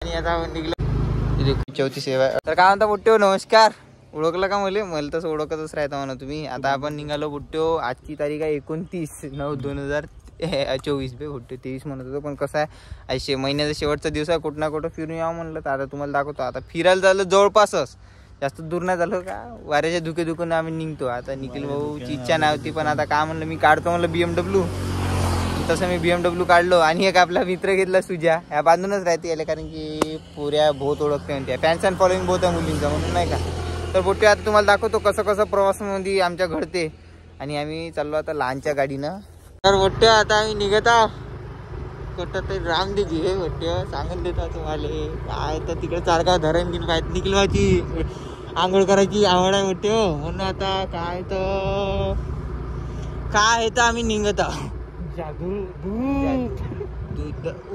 आणि आता निघलो 34 सेवा. तर काय म्हणता बुट्ट्यो, नमस्कार. ओळखलं का मला तसं ओळखतच राहता म्हणा तुम्ही. आता आपण निघालो बुट्ट्यो. आजची तारीख आहे 29/9/2024 बे बुट्ट्यो. 23 म्हणत होतो पण कसं आहे आज महिन्याचा शेवटचा दिवस आहे. कुठं ना कुठं फिरून यावं म्हणलं तर आता तुम्हाला दाखवतो. आता फिरायला झालं जवळपासच, जास्त दूर नाही झालं का. वाऱ्याच्या धुके आम्ही निघतो. आता निखिल भाऊची इच्छा नव्हती पण आता काय म्हणलं मी काढतो म्हणलं BMW. तसं मी BMW काढलो आणि एक आपला मित्र घेतला सुजा. ह्या बांधूनच राहते याला कारण की पुऱ्या बहुत ओळखते म्हणते. फॅन्स अँड फॉलोइंग बहुत आहे मुलींचा म्हणून नाही का. तर बोटे आता तुम्हाला दाखवतो कसं कसं प्रवासामध्ये आमच्या घडते. आणि आम्ही चाललो आता लहानच्या गाडीनं. तर बोटे आता आम्ही निघत आहो कुठं तरी रामदेवी हे बोटे सांगून देतो तुम्हाला. काय तर तिकडे चारगाव धरण घेऊन पाहिजे निखिलवाची आंघोळ करायची आवड आहे बोटे हो. म्हणून आता काय तर आम्ही निघत आहो.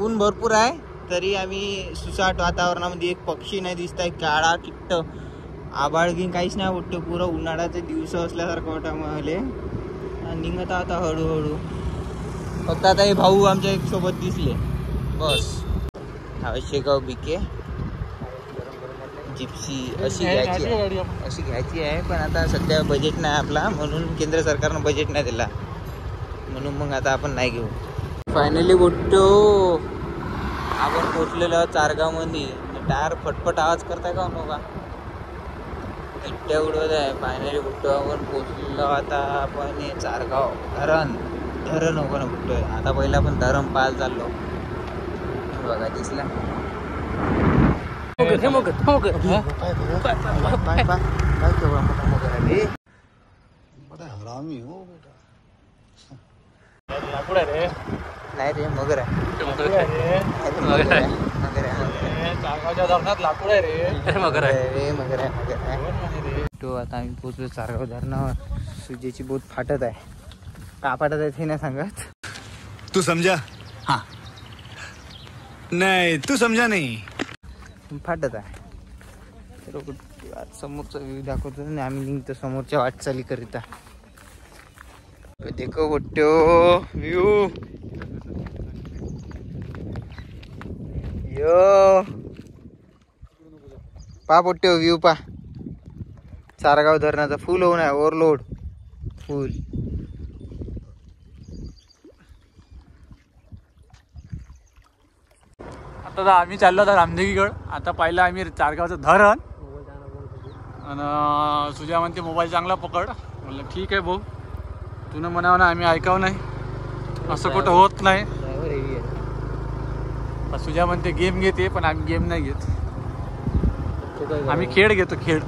ऊन भरपूर आहे तरी आम्ही सुसाट वातावरणामध्ये एक पक्षी नाही दिसत आहे. काळा किट्ट आबाळ घेऊन काहीच नाही वाटतं. पुरं उन्हाळ्याचे दिवस असल्यासारखं वाटतं मला. निघत आता हळूहळू. फक्त आता हे भाऊ आमच्या एक सोबत दिसले बस. शेगाव बिके जिप्सी अशी घ्यायची आहे पण आता सध्या बजेट नाही आपला म्हणून केंद्र सरकारनं बजेट नाही दिला म्हणून मग आता आपण नाही घेऊ. फायनली बोटतो आपण पोचलेलो आहोत चारगाव मध्ये. टायर फटफट आवाज करताय का नका इट्ट्या उडवत आहे. फायनली बोटतो आपण पोचलेलो आता आपण चारगाव धरण हो ना बोटतोय. आता पहिला आपण धरण पाहायला चाललो बघा दिसला. लाकूड आहे रे. नाही रे मगर आहे. चारगावच्या धरणात लाकूड आहे रे. मगर आहे. तो आता आम्ही पोचलो चारगाव धरणावर. सुजेची बोट फाटत आहे. का फाटत आहे ते नाही सांगत. तू समजा हा नाही तू समजा नाही फाटत आहे. तर समोरचा व्ह्यू दाखवतो आणि आम्ही निघतो समोरच्या वाटचाली करिता. देखो बोट्यो व्यू यो पा बोट्यो व्यू पा. चारगाव धरणाचा फुल होऊन आहे ओव्हरलोड फुल. आता आम्ही चाललो आता रामदेवीगड. आता पाहिलं आम्ही चारगावचं धरण आणि सुजा म्हणते मोबाईल चांगला पकड. म्हणलं ठीक आहे भाऊ तुनं म्हणावं ना आम्ही ऐकावं नाही. असं कुठं होत नाही. सुजा म्हणते गेम घेते पण आम्ही गेम नाही घेत. आम्ही खेळ घेतो खेळ.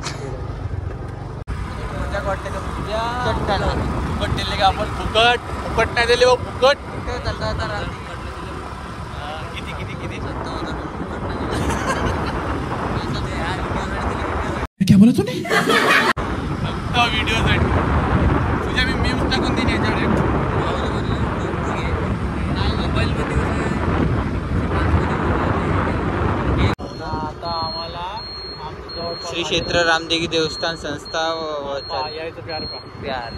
फुकट दिले का आपण. फुकट नाही दिले फुकट. किती किती किती क्या बोला तूने व्हिडिओ साठी तुझ्या मी मीम्स टाकून देईन याच्यावर. आता आम्हाला श्री क्षेत्र रामदेवी देवस्थान संस्था यायचं प्यार प्यार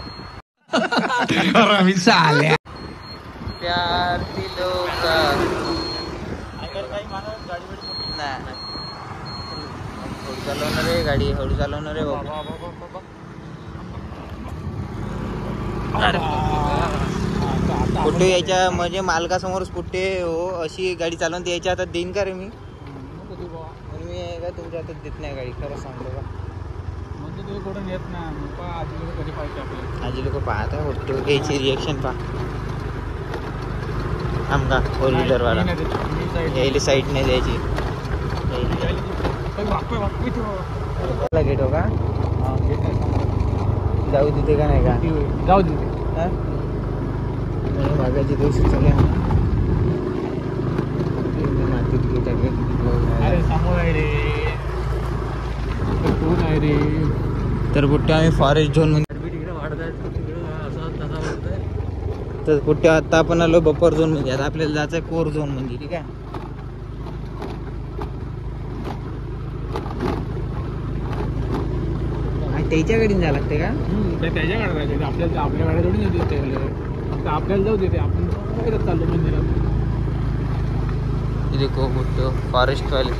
दिलो का. काही माणूस गाडी नाही हळू चालवणार रे गाडी. हळू चालवणार रे बाबा. कुठे यायच्या म्हणजे मालकासमोरच कुठे हो अशी गाडी चालवून यायच्या हातात देईन का रे मी. मी का तुमच्या हातात देत नाही गाडी खरं सांगतो का. म्हणजे तुला कुठून येत नाही. आजी लोक कधी पाहिजे आपल्याला. आजी लोक पाहत आहे कुठे घ्यायची रिएक्शन पहा. आमका फोर व्हीलरवाला यायला साईड नाही द्यायची. गेट हो का जाऊ देते का नाही का. जाऊ देते मागाची दोषी चालू मातीत गेट आहे. अरे समोर आहे रे. कोण आहे रे. तर कुठे आम्ही फॉरेस्ट झोन मध्ये तिकडे वाढत आहे. तर कुठे आता आपण आलो बफर झोन मध्ये. आता आपल्याला जायचं आहे कोर झोन मध्ये. ठीक आहे त्याच्या गाडीने जायला लागते का. त्याच्या गाड्या आपल्याला आपल्या गाड्या थोडी नाही देते. आपल्याला जाऊ देते. आपण चाललो मंदिरात. देखो फॉरेस्ट वाले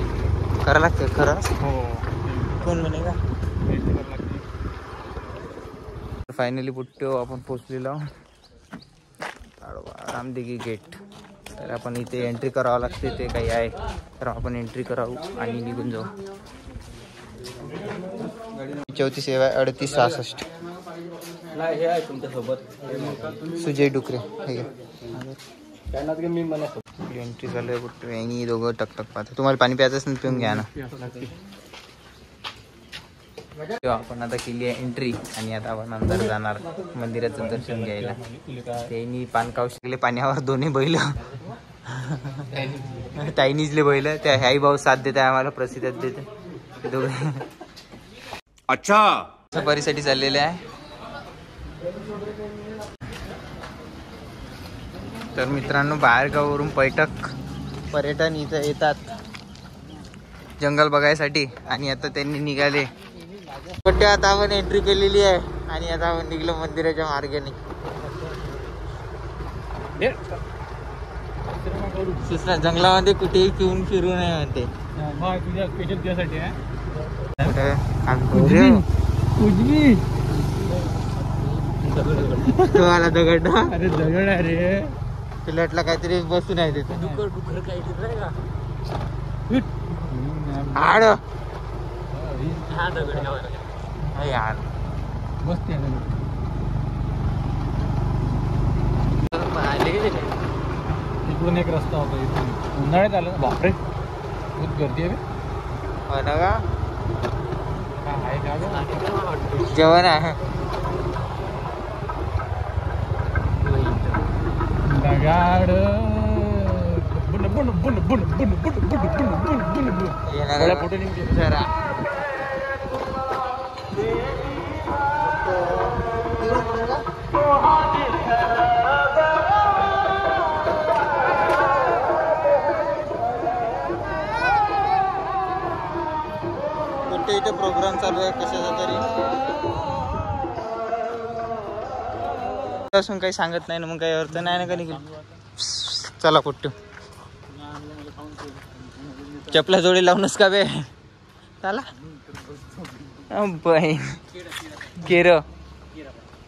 करा लागते खरं हो कोण म्हणे का. एंट्री करावं लागते. फायनली पुट्टो आपण पोचलेलो रामदिघी गेट. तर आपण इथे एंट्री करावं लागते ते काही आहे तर आपण एंट्री करावं आणि निघून जाऊ. 34 सेवा 3866 हे आहे तुमच्यासोबत सुजय डुकरे हे घे. मी मला एंट्री चालू आहे कुठे आणि दोघं टकटक पाहतो. तुम्हाला पाणी प्यायचं असेल तर पिऊन घ्या ना. आपण आता केली आहे एंट्री आणि आता आपण अंदर जाणार मंदिराचं दर्शन घ्यायला. त्यांनी पानकाव शिकले पाण्यावर दोन्ही बैल चायनीजले बैल त्या ह्याही भाऊ साथ देते आम्हाला प्रसिद्ध देते ते दोघे. अच्छा सफारीसाठी चाललेले आहे. तर मित्रांनो बाहेरगावावरून पर्यटन इथं येतात जंगल बघायसाठी आणि आता त्यांनी निघाले. आता आपण एंट्री केलेली आहे आणि आता आपण निघलो मंदिराच्या मार्गाने. दुसऱ्या जंगलामध्ये कुठेही पिऊन फिरू नये म्हणते. तुझ्या स्पेशल तुझ्यासाठी आहे. तुम्हाला दगड अरे दगड आहे रे. प्लेटला काहीतरी बसून आहे तिथे हाड यार मस्त आहे. इकडून एक रस्ता होता इथून उन्हाळ्यात आलं ना. बापरे खूप गर्दी आहे. हो ना का आहे का जेवण आहे. दगाड जरा कुठे इथे प्रोग्राम चालू आहे कशाचा तरी असून काही सांगत नाही ना मग काही अर्थ नाही ना का निघेल. चला कुठं चपला जोडी लावूनच का बे चला.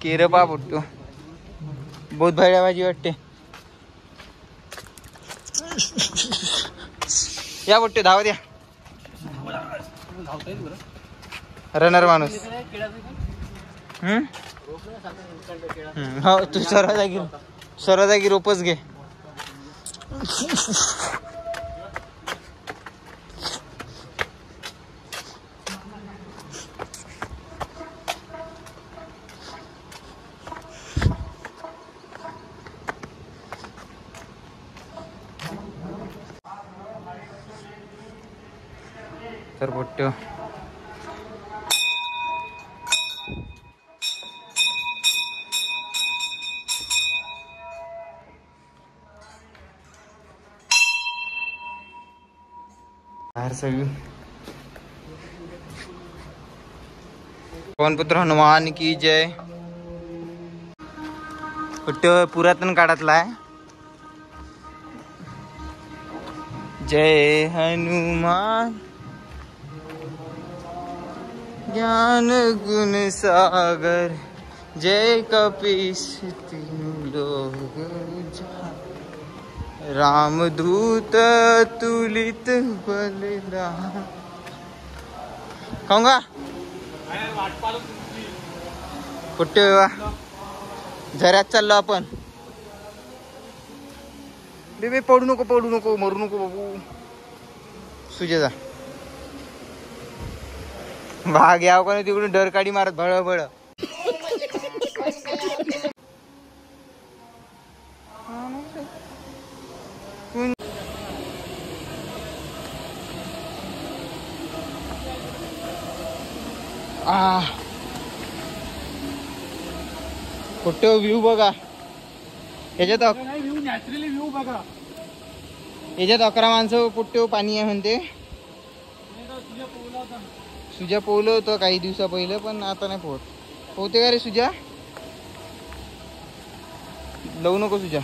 केर पा पुट्टू बहुत भाड्या भाजी वाटते. या पुट्टे धावा द्या रनर माणूस. हो तू सर्व जागी रोपच घे. तर पोट्ट बाहेर सगळी पवन पुत्र हनुमान की जय. कुठे पुरातन काळातला आहे. जय हनुमान ज्ञान गुण सागर जय कपीस तीन लोग रामदूत तुलित बलिदान. खाऊंगा कुठे झऱ्यात चाललो आपण. बेबे पडू नको मरू नको बाबू. सुजेजा भाग याव का नाही तिकडून डरकाडी मारत भळ. कुठे व्ह्यू बघा याच्यात नॅचरली व्ह्यू बघा. याच्यात 11 माणसं कुठे पाणी आहे म्हणते. सुजा पोहलं होतं काही दिवसा पहिलं पण आता नाही पोहते का रे सुजा. लावू नको सुजा.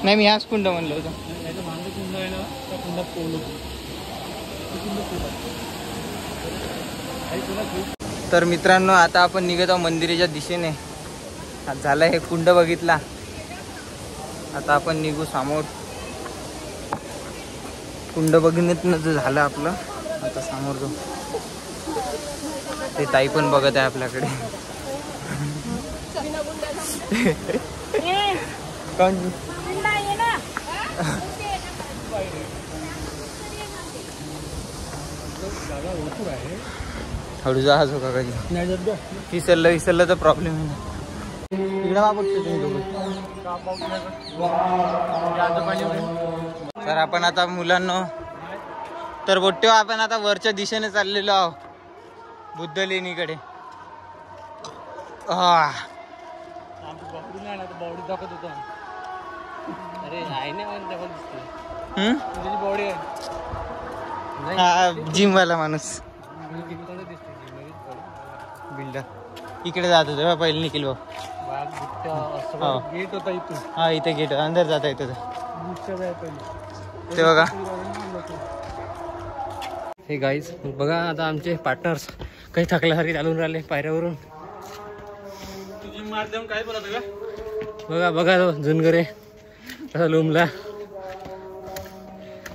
नाही मी हाच कुंड म्हणलो होतो. याच्या मागे कुंड आहे ना, त्या कुंडात पोहलो. तर मित्रांनो आता आपण निघत आहोत मंदिराच्या दिशेने. आता झालं हे कुंड बघितला, आता आपण निघू समोर. कुंड बघण्यातनं झालं आपलं. आता समोर जो ते ताई पण बघत आहे आपल्याकडे. कोण हळू जहाज हो का कधी विसरलं तर प्रॉब्लेम आहे ना. इकडे वापरतो तुम्ही दोघं. तर आपण आता मुलांना तर बोट्यो आपण आता वरच्या दिशेने चाललेलो आहोत बुद्ध लेणीकडे. जिम वाला माणूस बिल्डर इकडे जात होते पहिले निखिल भाऊ. गेट होता इथून. हा इथे गेट अंदर जाता येतं ते बघा. हे गाईज बघा आता आमचे पार्टनर्स काही थकल्यासारखे चालून राहिले पायऱ्यावरून. काय बोलत का बघा बघा तो जुनगरे कसा लोंबला.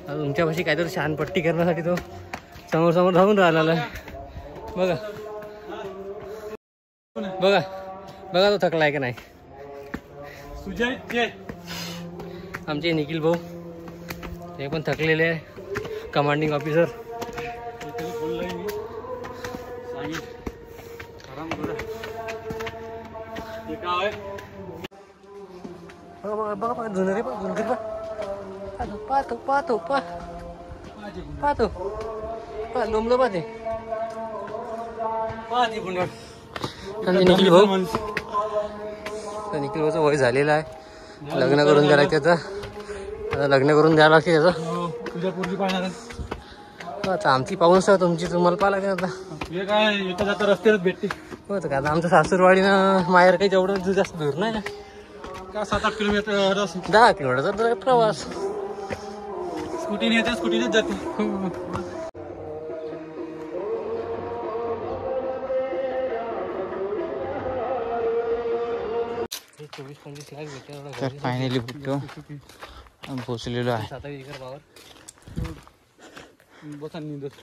तुमच्यापाशी काहीतरी शानपट्टी करण्यासाठी तो समोर समोर धावून राहिला. बघा बघा बघा तो थकलाय का नाही. सुजय आमचे निखिल भाऊ हे पण थकलेले आहे. Commanding officer. बघा बघा बघा जुनगरे बघ जुनगरे पाहतो पाहतो पाहतो लोंबलो पाहते. निखिल भाऊ निखिल भाऊचं वय झालेलं आहे. लग्न करून द्यायला लागते. आता लग्न करून द्यावं लागते त्याचं. तुझ्या पूर्वी पाहणार आता आमची पाहून सर तुमची तुम्हाला पाहा लागेल. आता हे काय येता जाता रस्त्यावरच भेटते. हो तर का आता आमचं सासूरवाडीनं माहेर काही जेवढं जास्त दूर नाही का 7-8 किलोमीटर 10 किलोमीटरचा प्रवास. स्कूटीने येते स्कूटीनेच जाते. 24-25 लाख भेटते. तर फायनली बुट्टो पोचलेलो आहे. बसा निंदत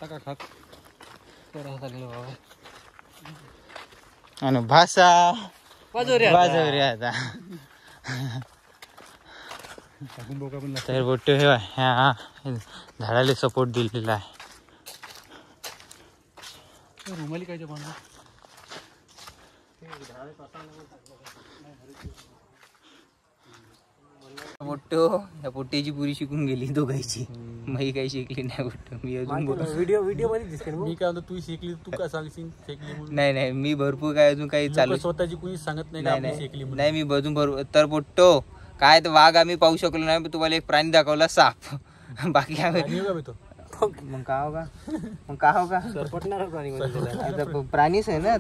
टाका खात आणि भाषा वाजवरे आता. तर बुट्टो हे ह्या झाडाला सपोर्ट दिलेला आहे. रुमाली काय बनवा बुट्टो या पोट्टीची पुरी शिकून गेली दोघांची. मी काही शिकली नाही बुट्टो. मी अजून व्हिडिओ मध्ये दिसते. मी काय म्हणतो तू शिकली तू काय सांगशील शिकली म्हणून. नाही मी भरपूर काय अजून काही चालू स्वतःची कुणी सांगत नाही शिकली म्हणून. नाही मी अजून भरपूर. तर बुट्टो काय तर वाघ आम्ही पाहू शकलो नाही. तुम्हाला एक प्राणी दाखवला साप. बाकी मग का हो का प्राणीच आहे ना.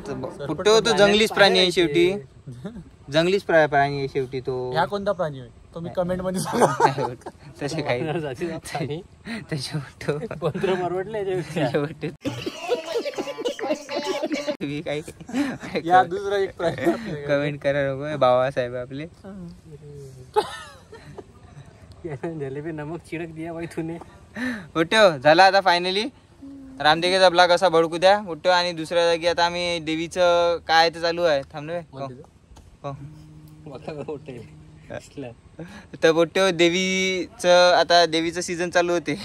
बुट्टो तो जंगलीच प्राणी आहे शेवटी. जंगलीच प्राणी आहे शेवटी तो. ह्या कोणता प्राणी आहे तो मी कमेंट मध्ये सांगा. तसे काही तसे तुम्ही काही या दुसरा एक प्राणी कमेंट करा नको बाबासाहेब आपले. जलेबी नमक चिडक दिया बाई तूने. बुट्टो झाला आता फायनली. रामदेवीचा ब्लॉग असा भडकू द्या बुट्टो. आणि दुसऱ्या जागी आता आम्ही देवीचं काय ते चालू आहे. थांबलोय तर बुट्टो देवीचं आता देवीचं सीझन चालू होते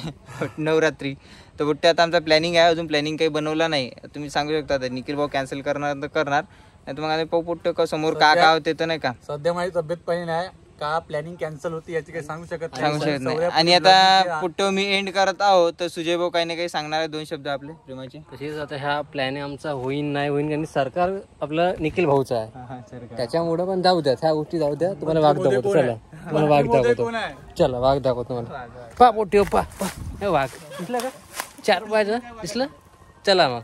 नवरात्री. तर बुट्टे आता आमचा प्लॅनिंग आहे. अजून प्लॅनिंग काही बनवला नाही. तुम्ही सांगू शकता निखिल भाऊ कॅन्सल करणार तर करणार नाही तर मग आम्ही पाहू बुट्टो का समोर काय होते तर नाही का. सध्या माझी तब्येत पाहिजे नाही का प्लॅनिंग कॅन्सल होती याची काही सांगू शकत नाही. आणि आता पुट्टो मी एंड करत आहोत. तर सुजय भाऊ काही ना काही सांगणार आहे 2 शब्द आपले प्रेमाचे. तसेच आता ह्या प्लॅन आमचा होईन नाही होईन कारण सरकार आपलं निखिल भाऊचं आहे. त्याच्यामुळे पण जाऊ द्या ह्या गोष्टी जाऊ द्या. तुम्हाला वाघ दाखवतो. चला तुम्हाला वाघ दाखवतो. चला वाघ दाखवतो तुम्हाला. पा पोटी पा वाघ दिसला का 4 पायाचं दिसलं. चला मग